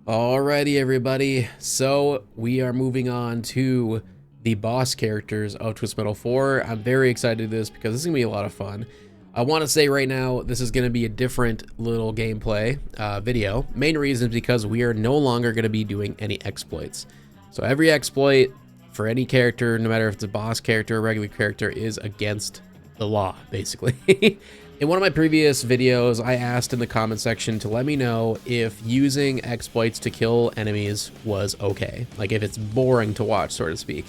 Alrighty, everybody. So we are moving on to the boss characters of Twisted Metal 4. I'm very excited to do this because this is gonna be a lot of fun. I want to say right now, this is gonna be a different little gameplay video. Main reason is because we are no longer gonna be doing any exploits. So every exploit for any character, no matter if it's a boss character or a regular character, is against the law, basically. In one of my previous videos, I asked in the comment section to let me know if using exploits to kill enemies was okay. Like if it's boring to watch, so to speak.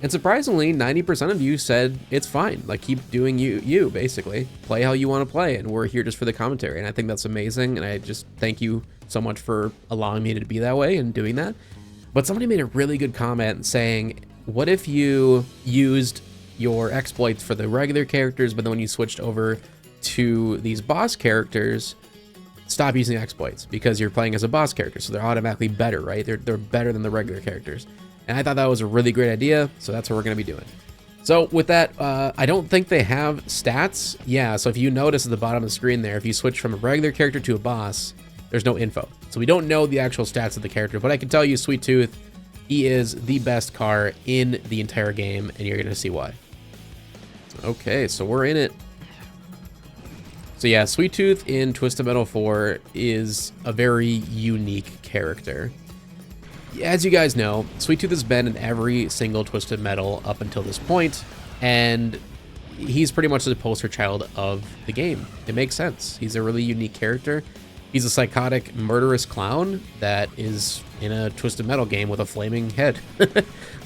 And surprisingly, 90% of you said it's fine. Like keep doing you basically. Play how you want to play, and we're here just for the commentary. And I think that's amazing, and I just thank you so much for allowing me to be that way and doing that. But somebody made a really good comment saying, what if you used your exploits for the regular characters, but then when you switched over to these boss characters, stop using exploits because you're playing as a boss character, so they're automatically better, right? They're better than the regular characters. And I thought that was a really great idea, so that's what we're going to be doing. So with that, I don't think they have stats. Yeah, so if you notice at the bottom of the screen there, if you switch from a regular character to a boss, there's no info. So we don't know the actual stats of the character, but I can tell you Sweet Tooth, he is the best car in the entire game, and you're going to see why. Okay, so we're in it. So yeah, Sweet Tooth in Twisted Metal 4 is a very unique character. As you guys know, Sweet Tooth has been in every single Twisted Metal up until this point, and he's pretty much the poster child of the game. It makes sense. He's a really unique character. He's a psychotic, murderous clown that is in a Twisted Metal game with a flaming head.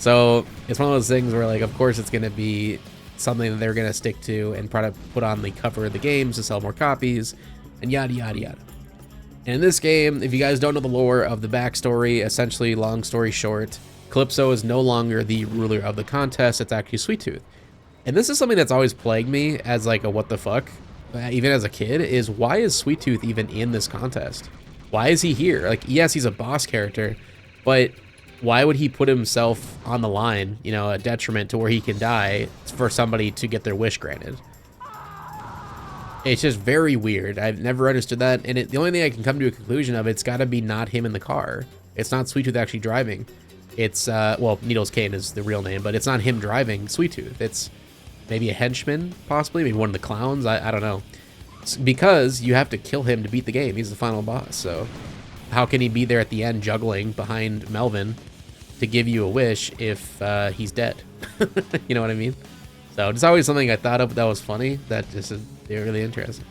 So it's one of those things where, like, of course it's going to be something that they're going to stick to and try to put on the cover of the games to sell more copies, and yada yada yada. And in this game, if you guys don't know the lore of the backstory, essentially, long story short, Calypso is no longer the ruler of the contest. It's actually Sweet Tooth. And this is something that's always plagued me as like a what the fuck, even as a kid, is why is Sweet Tooth even in this contest? Why is he here? Like, yes, he's a boss character, but why would he put himself on the line, you know, a detriment to where he can die for somebody to get their wish granted? It's just very weird. I've never understood that, and the only thing I can come to a conclusion of, it's got to be not him in the car. It's not Sweet Tooth actually driving. It's, well, Needles Kane is the real name, but it's not him driving Sweet Tooth. It's maybe a henchman, possibly, maybe one of the clowns. I don't know. It's because you have to kill him to beat the game. He's the final boss, so how can he be there at the end juggling behind Melvin to give you a wish if he's dead? You know what I mean? So it's always something I thought of that was funny. That just is really interesting.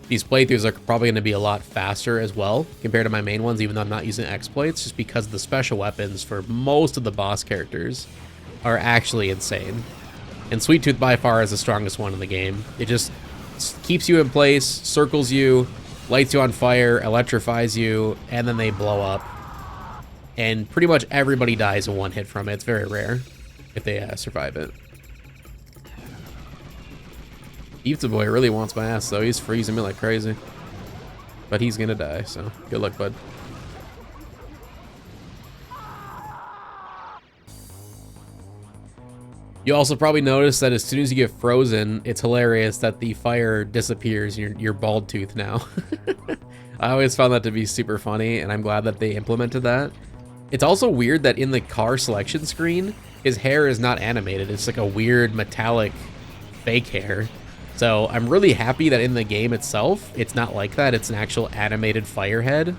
These playthroughs are probably going to be a lot faster as well compared to my main ones, even though I'm not using exploits, just because the special weapons for most of the boss characters are actually insane. And Sweet Tooth by far is the strongest one in the game. It just keeps you in place, circles you, lights you on fire, electrifies you, and then they blow up. And pretty much everybody dies in one hit from it. It's very rare if they survive it. Pizza Boy really wants my ass, though. He's freezing me like crazy. But he's gonna die, so good luck, bud. You also probably noticed that as soon as you get frozen, it's hilarious that the fire disappears in your bald tooth now. I always found that to be super funny, and I'm glad that they implemented that. It's also weird that in the car selection screen, his hair is not animated. It's like a weird metallic fake hair. So I'm really happy that in the game itself, it's not like that. It's an actual animated fire head.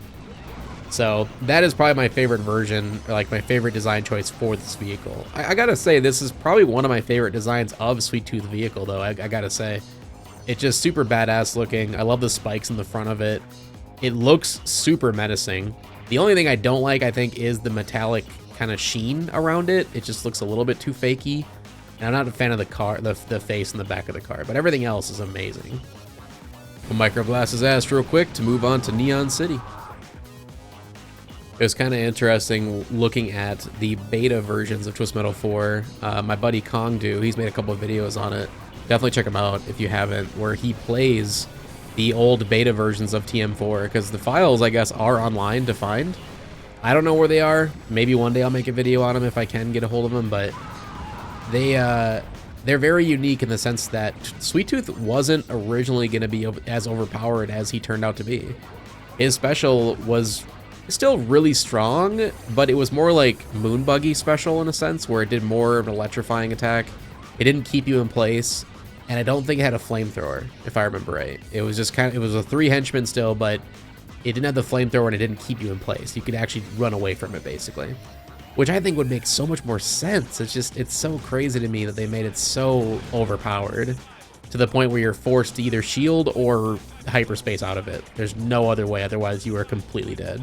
So that is probably my favorite version, or like my favorite design choice for this vehicle. I gotta say, this is probably one of my favorite designs of Sweet Tooth vehicle, though. I gotta say, it's just super badass looking. I love the spikes in the front of it. It looks super menacing. The only thing I don't like, I think, is the metallic kind of sheen around it. It just looks a little bit too fakey. And I'm not a fan of the car, the face in the back of the car, but everything else is amazing. We'll microblast his ass real quick to move on to Neon City. It was kind of interesting looking at the beta versions of Twisted Metal 4. My buddy Kongdu, he's made a couple of videos on it. Definitely check him out if you haven't, where he plays the old beta versions of TM4, because the files, I guess, are online to find. I don't know where they are. Maybe one day I'll make a video on them if I can get a hold of them, but they're very unique in the sense that Sweet Tooth wasn't originally going to be as overpowered as he turned out to be. His special was Still really strong, but it was more like Moon Buggy special in a sense, where it did more of an electrifying attack. It didn't keep you in place, and I don't think it had a flamethrower, if I remember right. It was just kind of, it was a 3 henchmen still, but it didn't have the flamethrower and it didn't keep you in place. You could actually run away from it, basically. Which I think would make so much more sense. It's just, it's so crazy to me that they made it so overpowered to the point where you're forced to either shield or hyperspace out of it. There's no other way, otherwise you are completely dead.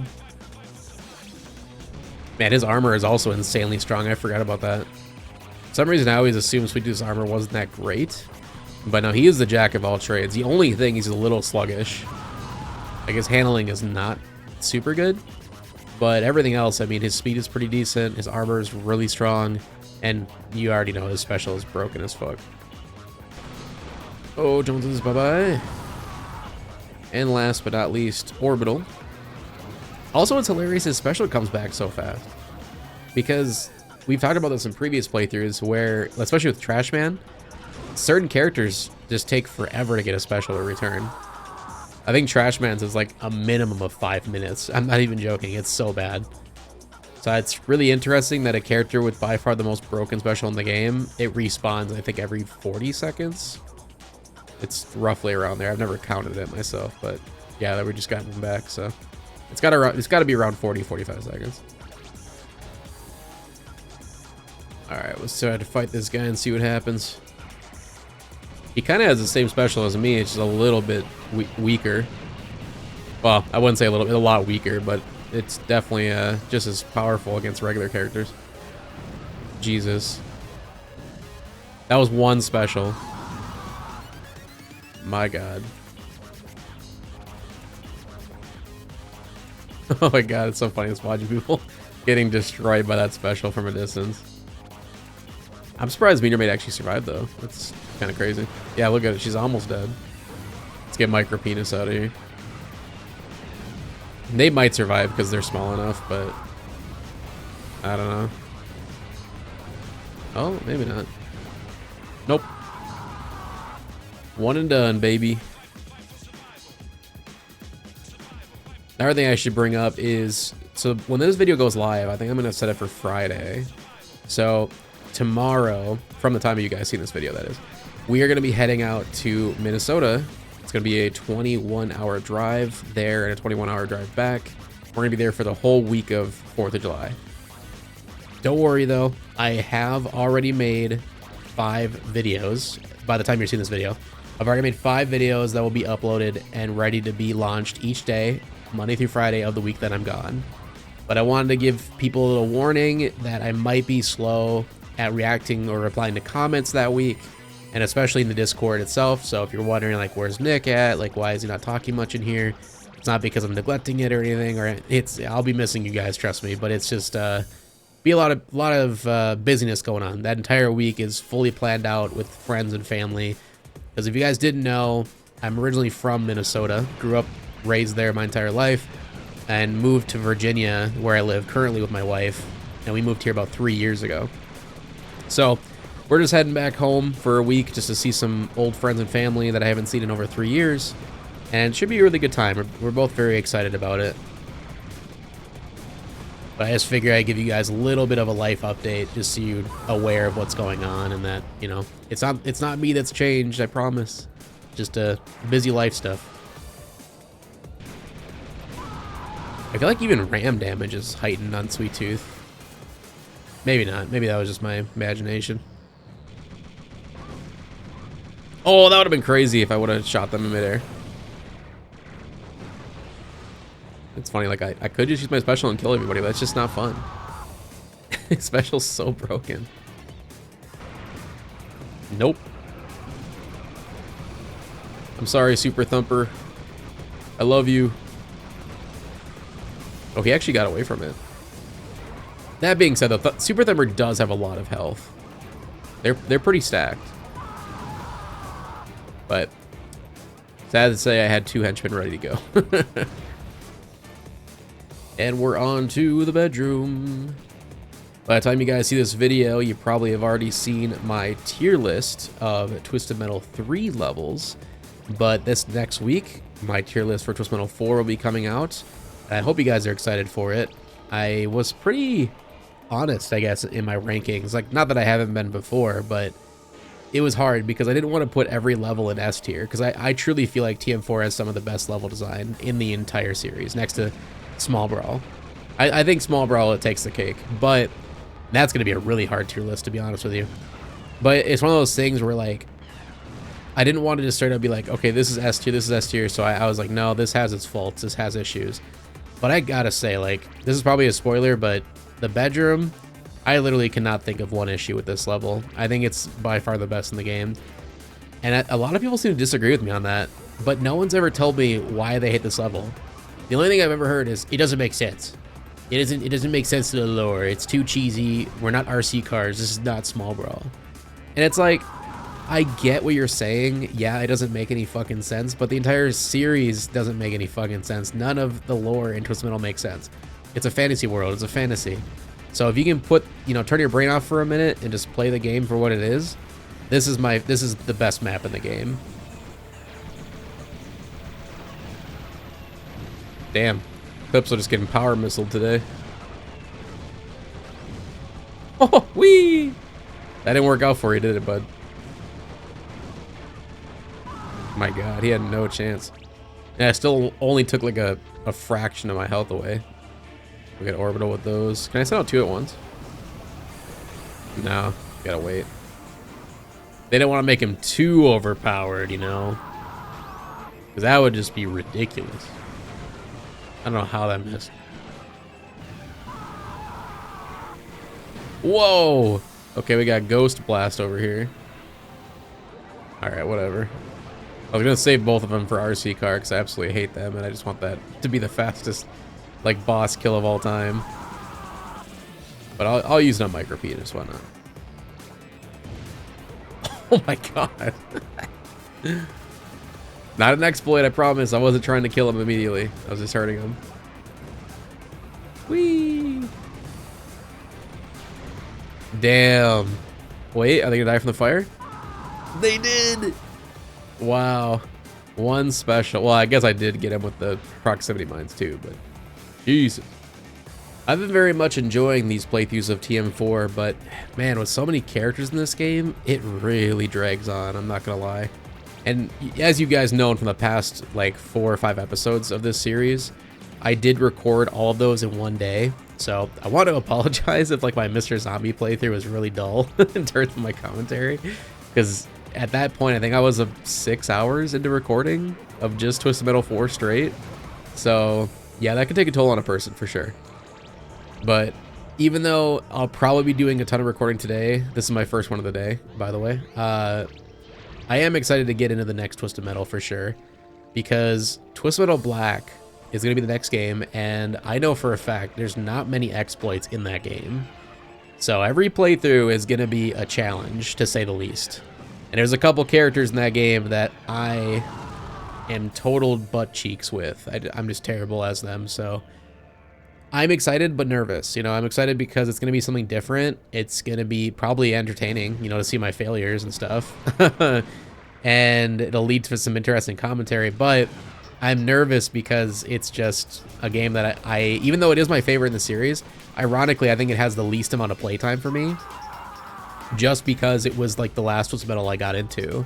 Man, his armor is also insanely strong. I forgot about that. For some reason, I always assumed Sweet Tooth's armor wasn't that great. But no, he is the jack of all trades. The only thing, he's a little sluggish. Like, his handling is not super good. But everything else, I mean, his speed is pretty decent. His armor is really strong. And you already know his special is broken as fuck. Oh, Joneses, bye-bye. And last but not least, Orbital. Also, it's hilarious his special comes back so fast. Because we've talked about this in previous playthroughs where, especially with Trash Man, certain characters just take forever to get a special to return. I think Trash Man's is like a minimum of 5 minutes. I'm not even joking, it's so bad. So it's really interesting that a character with by far the most broken special in the game, it respawns, I think, every 40 seconds. It's roughly around there. I've never counted it myself, but yeah, that we just got him back, so it's got to be around 40-45 seconds. All right, let's try to fight this guy and see what happens. He kind of has the same special as me. It's just a little bit weaker. Well, I wouldn't say a little bit, a lot weaker, but it's definitely just as powerful against regular characters. Jesus. That was one special. My God. Oh my God, it's so funny just watching people getting destroyed by that special from a distance. I'm surprised Meteor Maid actually survived though. That's kind of crazy. Yeah, look at it. She's almost dead. Let's get Micro Penis out of here. They might survive because they're small enough, but I don't know. Oh, maybe not. Nope. One and done, baby. Another thing I should bring up is, so when this video goes live, I think I'm going to set it for Friday. So tomorrow, from the time of you guys seeing this video, that is, we are going to be heading out to Minnesota. It's going to be a 21-hour drive there and a 21-hour drive back. We're going to be there for the whole week of 4th of July. Don't worry, though. I have already made 5 videos by the time you're seeing this video. I've already made 5 videos that will be uploaded and ready to be launched each day, Monday through Friday of the week that I'm gone. But I wanted to give people a little warning that I might be slow at reacting or replying to comments that week, and especially in the Discord itself. So if you're wondering, like, where's Nick at? Like, why is he not talking much in here? It's not because I'm neglecting it or anything, or I'll be missing you guys, trust me. But it's just be a lot of busyness going on. That entire week is fully planned out with friends and family. Because if you guys didn't know, I'm originally from Minnesota, grew up, raised there my entire life, and moved to Virginia, where I live currently with my wife, and we moved here about 3 years ago. So we're just heading back home for a week just to see some old friends and family that I haven't seen in over 3 years, and it should be a really good time. We're both very excited about it. But I just figure I'd give you guys a little bit of a life update, just so you're aware of what's going on, and that, you know, it's not me that's changed, I promise. Just busy life stuff. I feel like even ram damage is heightened on Sweet Tooth. Maybe not. Maybe that was just my imagination. Oh, that would have been crazy if I would have shot them in midair. It's funny, like, I could just use my special and kill everybody, but it's just not fun. Special's so broken. Nope. I'm sorry, Super Thumper. I love you. Oh, he actually got away from it. That being said, though, Super Thumper does have a lot of health. They're pretty stacked. But sad to say, I had 2 henchmen ready to go. And we're on to the bedroom. By the time you guys see this video, you probably have already seen my tier list of Twisted Metal 3 levels. But this next week, my tier list for Twisted Metal 4 will be coming out. I hope you guys are excited for it. I was pretty honest, I guess, in my rankings. Like, not that I haven't been before, but it was hard because I didn't want to put every level in S tier, because I truly feel like TM4 has some of the best level design in the entire series, next to Small Brawl. I think Small Brawl, it takes the cake, but that's going to be a really hard tier list, to be honest with you. But it's one of those things where, like, I didn't want to just straight up be like, okay, this is S tier, this is S tier, so I was like, no, this has its faults, this has issues. But I gotta say, like, this is probably a spoiler, but the bedroom, I literally cannot think of one issue with this level. I think it's by far the best in the game. And a lot of people seem to disagree with me on that, but no one's ever told me why they hate this level. The only thing I've ever heard is, it doesn't make sense. It doesn't make sense to the lore. It's too cheesy. We're not RC cars. This is not Small Brawl. And it's like, I get what you're saying. Yeah, it doesn't make any fucking sense, but the entire series doesn't make any fucking sense. None of the lore in Twisted Metal makes sense. It's a fantasy world. It's a fantasy. So if you can put, you know, turn your brain off for a minute and just play the game for what it is, this is the best map in the game. Damn. Clips are just getting power missiled today. Oh, wee! That didn't work out for you, did it, bud? My god, he had no chance. And I still only took like a fraction of my health away. We got orbital with those. Can I send out 2 at once? No, gotta wait. They didn't want to make him too overpowered, you know? Because that would just be ridiculous. I don't know how that missed. Whoa! Okay, we got Ghost Blast over here. Alright, whatever. I was gonna save both of them for RC car because I absolutely hate them, and I just want that to be the fastest, like, boss kill of all time. But I'll use it on Micro Penis, why not? Oh my god. Not an exploit, I promise. I wasn't trying to kill him immediately. I was just hurting him. Whee! Damn. Wait, are they gonna die from the fire? They did! Wow. One special. Well, I guess I did get him with the proximity mines too, but Jesus. I've been very much enjoying these playthroughs of TM4, but man, with so many characters in this game, it really drags on, I'm not gonna lie. And as you guys know from the past like 4 or 5 episodes of this series, I did record all of those in one day. So I want to apologize if like my Mr. Zombie playthrough was really dull in terms of my commentary, because at that point I think I was 6 hours into recording of just Twisted Metal 4 straight. So yeah, that could take a toll on a person for sure. But even though I'll probably be doing a ton of recording today, this is my first one of the day, by the way, I am excited to get into the next Twisted Metal for sure, because Twisted Metal Black is going to be the next game, and I know for a fact there's not many exploits in that game. So every playthrough is going to be a challenge, to say the least. And there's a couple characters in that game that I am total butt cheeks with. I'm just terrible as them, so I'm excited but nervous. You know, I'm excited because it's going to be something different. It's going to be probably entertaining, you know, to see my failures and stuff. And it'll lead to some interesting commentary, but I'm nervous because it's just a game that I even though it is my favorite in the series, ironically, I think it has the least amount of playtime for me, just because it was like the last Twisted Metal I got into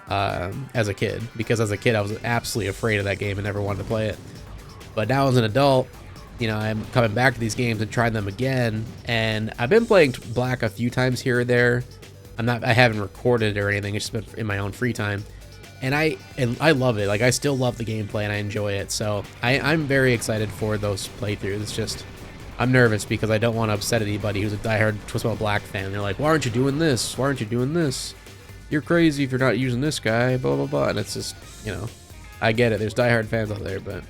as a kid. Because as a kid, I was absolutely afraid of that game and never wanted to play it. But now as an adult, you know, I'm coming back to these games and trying them again, and I've been playing Black a few times here or there. I haven't recorded it or anything. It's just been in my own free time, and I love it. Like, I still love the gameplay and I enjoy it. So I'm very excited for those playthroughs. It's just I'm nervous because I don't want to upset anybody who's a diehard Twisted Metal Black fan. They're like, why aren't you doing this? Why aren't you doing this? You're crazy if you're not using this guy. Blah blah blah. And it's just, you know, I get it. There's diehard fans out there, but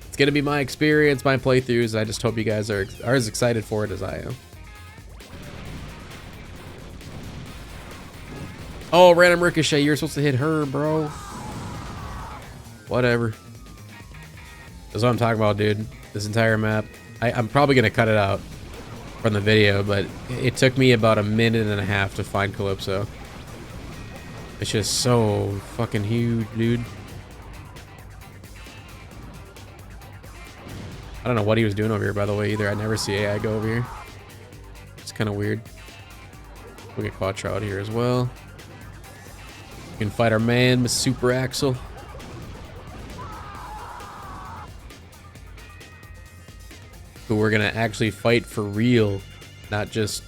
it's gonna be my experience, my playthroughs. I just hope you guys are as excited for it as I am. Oh, random ricochet. You're supposed to hit her, bro. Whatever. That's what I'm talking about, dude. This entire map. I'm probably gonna cut it out from the video, but it took me about 1.5 minutes to find Calypso. It's just so fucking huge, dude. I don't know what he was doing over here, by the way, either. I never see AI go over here. It's kind of weird. We'll get Quattro out here as well. We can fight our man, Miss Super Axel. Who we're going to actually fight for real, not just,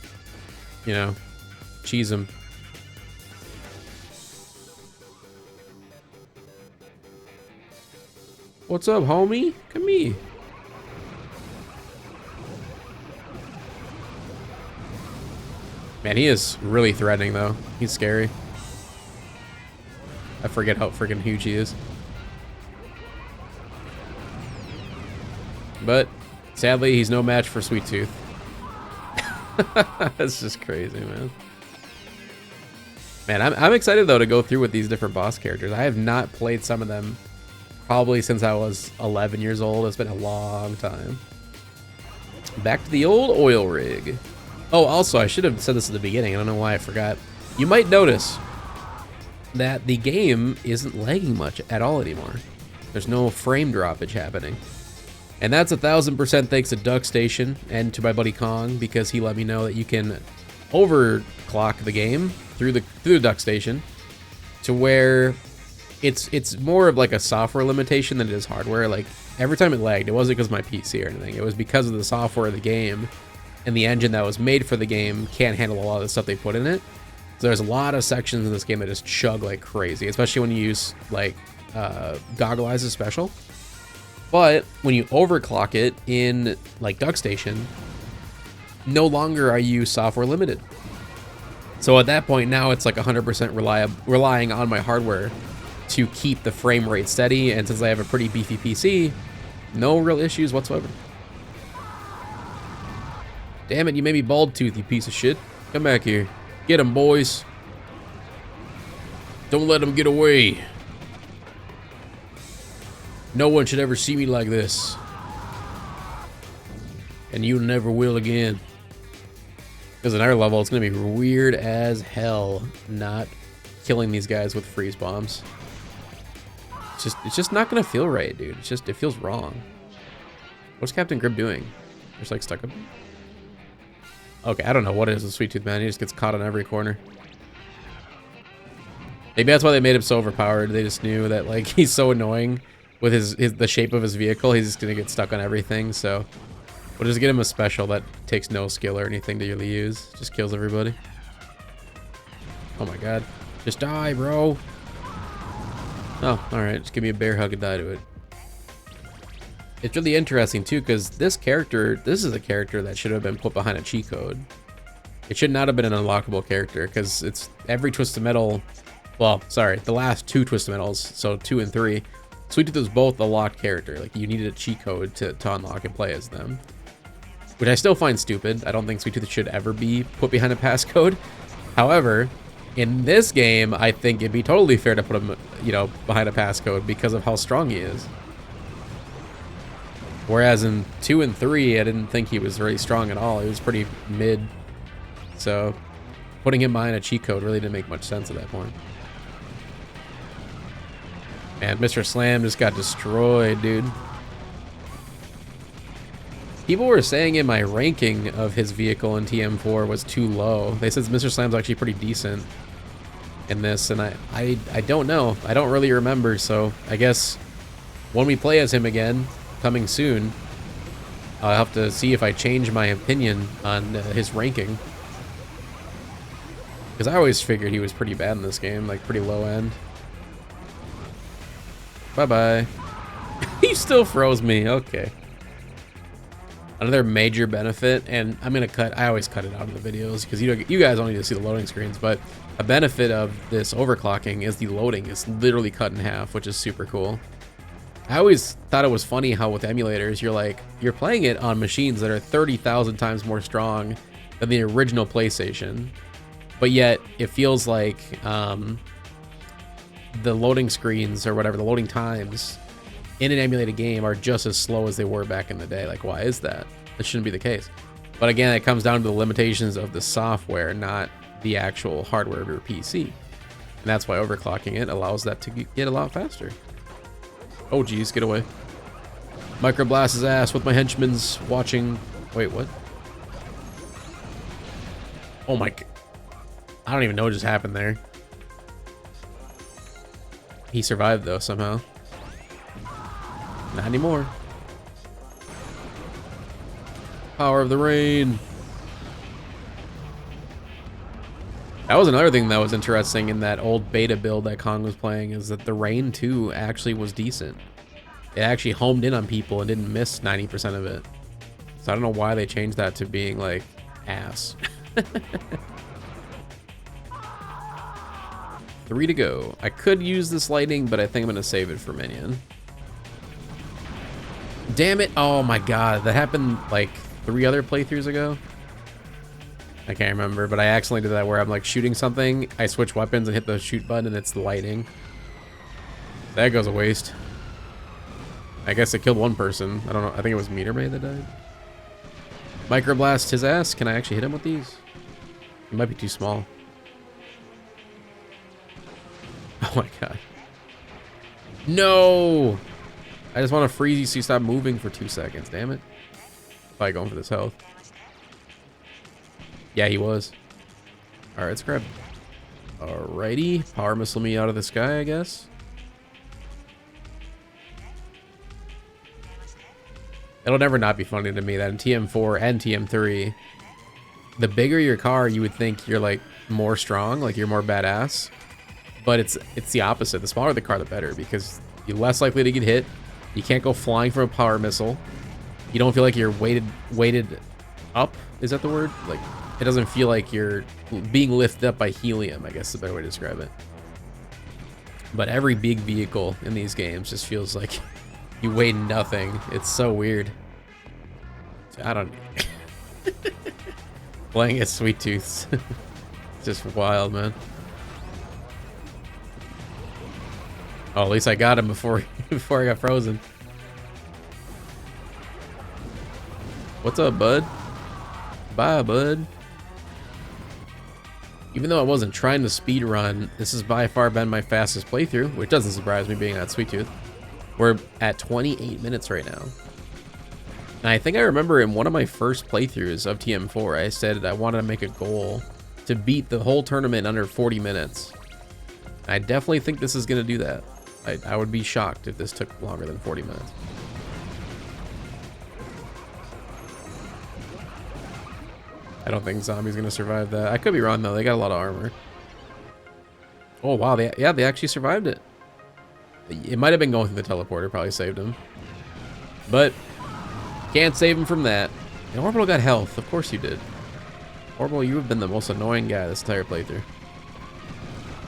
you know, cheese him. What's up, homie? Come here. Man, he is really threatening, though. He's scary. I forget how freaking huge he is. But, sadly, he's no match for Sweet Tooth. That's just crazy, man. Man, I'm excited, though, to go through with these different boss characters. I have not played some of them probably since I was 11 years old. It's been a long time. Back to the old oil rig. Oh, also, I should have said this at the beginning. I don't know why I forgot. You might notice that the game isn't lagging much at all anymore. There's no frame droppage happening. And that's 1000% thanks to DuckStation and to my buddy Kong, because he let me know that you can overclock the game through the DuckStation to where it's more of like a software limitation than it is hardware. Like, every time it lagged, it wasn't because of my PC or anything. It was because of the software of the game, and the engine that was made for the game can't handle a lot of the stuff they put in it. So there's a lot of sections in this game that just chug like crazy, especially when you use like Goggle Eyes' special. But when you overclock it in like DuckStation, no longer are you software limited. So at that point now it's like 100% relying on my hardware to keep the frame rate steady, and since I have a pretty beefy PC, no real issues whatsoever. Damn it, you made me bald tooth, you piece of shit. Come back here. Get him, boys. Don't let him get away. No one should ever see me like this. And you never will again. Because another level, it's going to be weird as hell not killing these guys with freeze bombs. It's just not going to feel right, dude. It feels wrong. What's Captain Grib doing? Just like stuck up. Okay, I don't know what it is with Sweet Tooth, man. He just gets caught on every corner. Maybe that's why they made him so overpowered. They just knew that, like, he's so annoying with the shape of his vehicle. He's just gonna get stuck on everything. So we'll just get him a special that takes no skill or anything to really use. Just kills everybody. Oh my god! Just die, bro. Oh, all right. Just give me a bear hug and die to it. It's really interesting, too, because this is a character that should have been put behind a cheat code. It should not have been an unlockable character, because it's every Twisted Metal, well, sorry, the last two Twisted Metals, so 2 and 3, Sweet Tooth was both a locked character. Like, you needed a cheat code to unlock and play as them. Which I still find stupid. I don't think Sweet Tooth should ever be put behind a passcode. However, in this game, I think it'd be totally fair to put him, you know, behind a passcode because of how strong he is. Whereas in 2 and 3, I didn't think he was really strong at all. He was pretty mid. So putting him behind a cheat code really didn't make much sense at that point. And Mr. Slam just got destroyed, dude. People were saying in my ranking of his vehicle in TM4 was too low. They said Mr. Slam's actually pretty decent in this, and I don't know. I don't really remember, so I guess when we play as him again, coming soon, I'll have to see if I change my opinion on his ranking. Because I always figured he was pretty bad in this game, like pretty low end. Bye-bye. He still froze me, okay. Another major benefit, and I'm gonna I always cut it out of the videos because you guys don't need to see the loading screens, but a benefit of this overclocking is the loading is literally cut in half, which is super cool. I always thought it was funny how with emulators, you're playing it on machines that are 30,000 times more strong than the original PlayStation, but yet it feels like the loading screens or whatever, the loading times in an emulated game are just as slow as they were back in the day. Like, why is that? That shouldn't be the case. But again, it comes down to the limitations of the software, not the actual hardware of your PC. And that's why overclocking it allows that to get a lot faster. Oh geez, get away. Microblast his ass with my henchmen's watching. Wait, what? Oh my... I don't even know what just happened there. He survived though somehow. Not anymore. Power of the rain. That was another thing that was interesting in that old beta build that Kong was playing, is that the rain too actually was decent. It actually homed in on people and didn't miss 90% of it. So I don't know why they changed that to being like ass. 3 to go. I could use this lightning, but I think I'm gonna save it for minion. Damn it. Oh my god, that happened like 3 other playthroughs ago. I can't remember, but I accidentally did that where I'm like shooting something, I switch weapons and hit the shoot button and it's the lightning. That goes a waste. I guess it killed one person. I don't know. I think it was Meter Maid that died. Microblast his ass. Can I actually hit him with these? It might be too small. Oh my god. No! I just want to freeze you so you stop moving for 2 seconds. Damn it. Probably going for this health. Yeah, he was. Alright, let's grab. Alrighty. Power missile me out of the sky, I guess. It'll never not be funny to me that in TM4 and TM3, the bigger your car, you would think you're like more strong, like you're more badass. But it's the opposite. The smaller the car, the better, because you're less likely to get hit. You can't go flying from a power missile. You don't feel like you're weighted up. Is that the word? Like, it doesn't feel like you're being lifted up by helium, I guess is a better way to describe it. But every big vehicle in these games just feels like you weigh nothing. It's so weird. I don't... Playing as Sweet Tooth. It's just wild, man. Oh, at least I got him before I got frozen. What's up, bud? Bye, bud. Even though I wasn't trying to speed run, this has by far been my fastest playthrough, which doesn't surprise me being at Sweet Tooth. We're at 28 minutes right now. And I think I remember in one of my first playthroughs of TM4, I said I wanted to make a goal to beat the whole tournament under 40 minutes. I definitely think this is going to do that. I would be shocked if this took longer than 40 minutes. I don't think Zombie's going to survive that. I could be wrong, though. They got a lot of armor. Oh, wow. They actually survived it. It might have been going through the teleporter. Probably saved him. But can't save him from that. And Orbital got health. Of course you did. Orbital, you have been the most annoying guy this entire playthrough.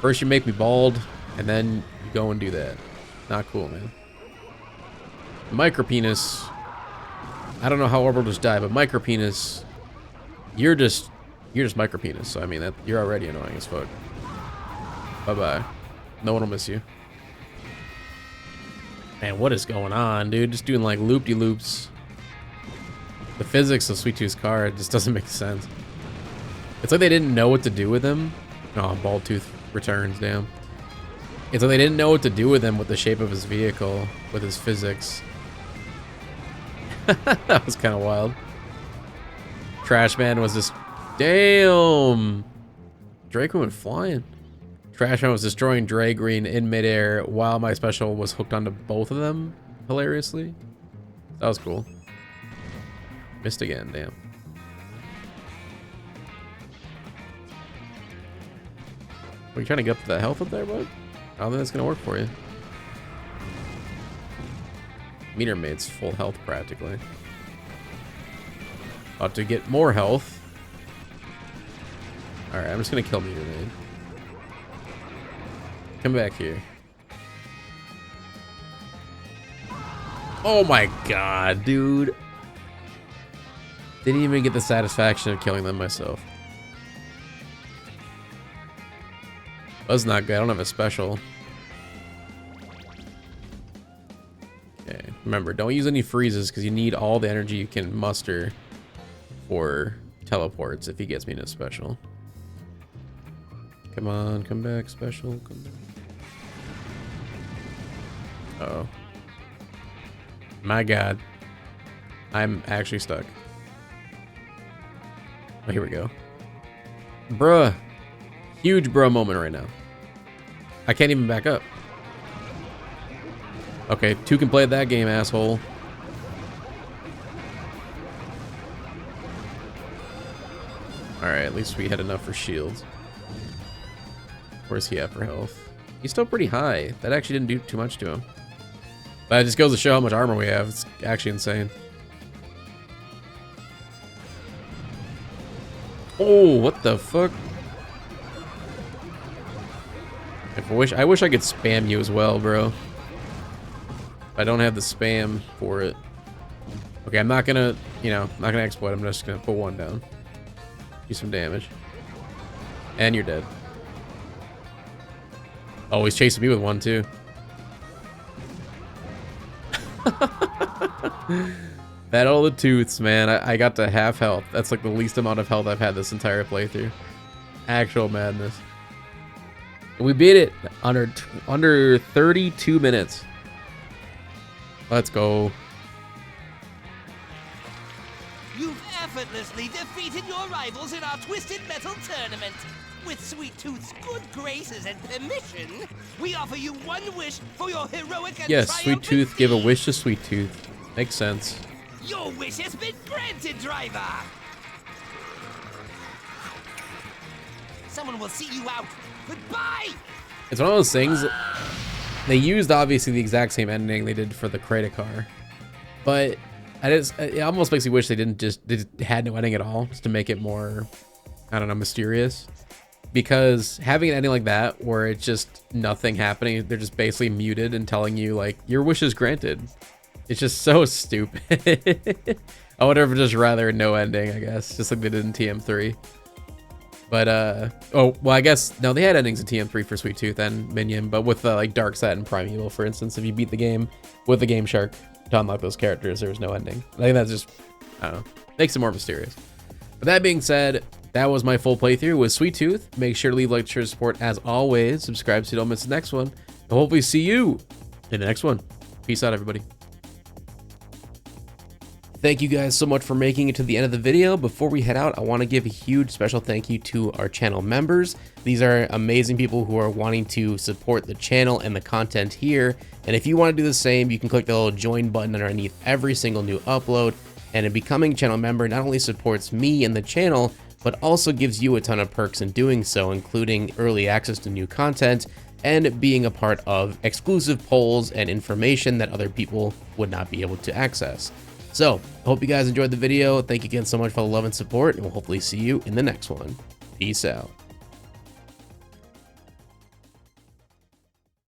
First you make me bald, and then you go and do that. Not cool, man. Micropenis. I don't know how Orbital just died, but Micropenis... You're just Micropenis, so I mean, that you're already annoying as fuck. Bye-bye. No one will miss you. Man, what is going on, dude? Just doing like loop-de-loops. The physics of Sweet Tooth's car, it just doesn't make sense. It's like they didn't know what to do with him. Oh, Bald Tooth returns, damn. It's like they didn't know what to do with him with the shape of his vehicle, with his physics. That was kind of wild. Trash Man was just... Damn! Draco went flying. Trash Man was destroying Dre Green in midair while my special was hooked onto both of them, hilariously. That was cool. Missed again, damn. Are you trying to get up to that health up there, bud? I don't think that's gonna work for you. Meter Maid's full health practically. About to get more health. Alright, I'm just gonna kill Meter Maid. Come back here. Oh my god, dude. Didn't even get the satisfaction of killing them myself. That's not good. I don't have a special. Okay, remember, don't use any freezes because you need all the energy you can muster for teleports if he gets me in a special. Come on, come back, special. Come back. Uh oh. My God. I'm actually stuck. Oh, here we go. Bruh. Huge bruh moment right now. I can't even back up. Okay, 2 can play that game, asshole. Alright, at least we had enough for shields. Where's he at for health? He's still pretty high. That actually didn't do too much to him. But it just goes to show how much armor we have. It's actually insane. Oh, what the fuck? I wish I could spam you as well, bro. I don't have the spam for it. Okay, I'm not gonna, not gonna exploit. I'm just gonna put 1 down. Do some damage. And you're dead. Oh, he's chasing me with 1 too. Battle of the Tooths, man. I got to half health. That's like the least amount of health I've had this entire playthrough. Actual madness. We beat it under 32 minutes. Let's go. You've effortlessly defeated your rivals in our Twisted Metal tournament. With Sweet Tooth's good graces and permission, we offer you 1 wish for your heroic and yes, Sweet Tooth, deed. give a wish to Sweet Tooth. Makes sense. Your wish has been granted, driver. Someone will see you out. Goodbye. It's one of those things. They used obviously the exact same ending they did for the Cretacar, but it almost makes me wish they had no ending at all, just to make it more, I don't know, mysterious. Because having an ending like that, where it's just nothing happening, they're just basically muted and telling you like your wish is granted. It's just so stupid. I would have just rather no ending, I guess, just like they did in TM3. But oh well, I guess no, they had endings in TM3 for Sweet Tooth and Minion, but with like Darkset and Primeval, for instance, if you beat the game with the Game Shark to unlock those characters, there was no ending. I think that's just, I don't know, makes it more mysterious. But that being said, that was my full playthrough with Sweet Tooth. Make sure to leave like, share, support as always. Subscribe so you don't miss the next one. And hopefully see you in the next one. Peace out, everybody. Thank you guys so much for making it to the end of the video. Before we head out, I want to give a huge special thank you to our channel members. These are amazing people who are wanting to support the channel and the content here. And if you want to do the same, you can click the little join button underneath every single new upload. And becoming a channel member not only supports me and the channel, but also gives you a ton of perks in doing so, including early access to new content and being a part of exclusive polls and information that other people would not be able to access. So, I hope you guys enjoyed the video. Thank you again so much for the love and support, and we'll hopefully see you in the next one. Peace out.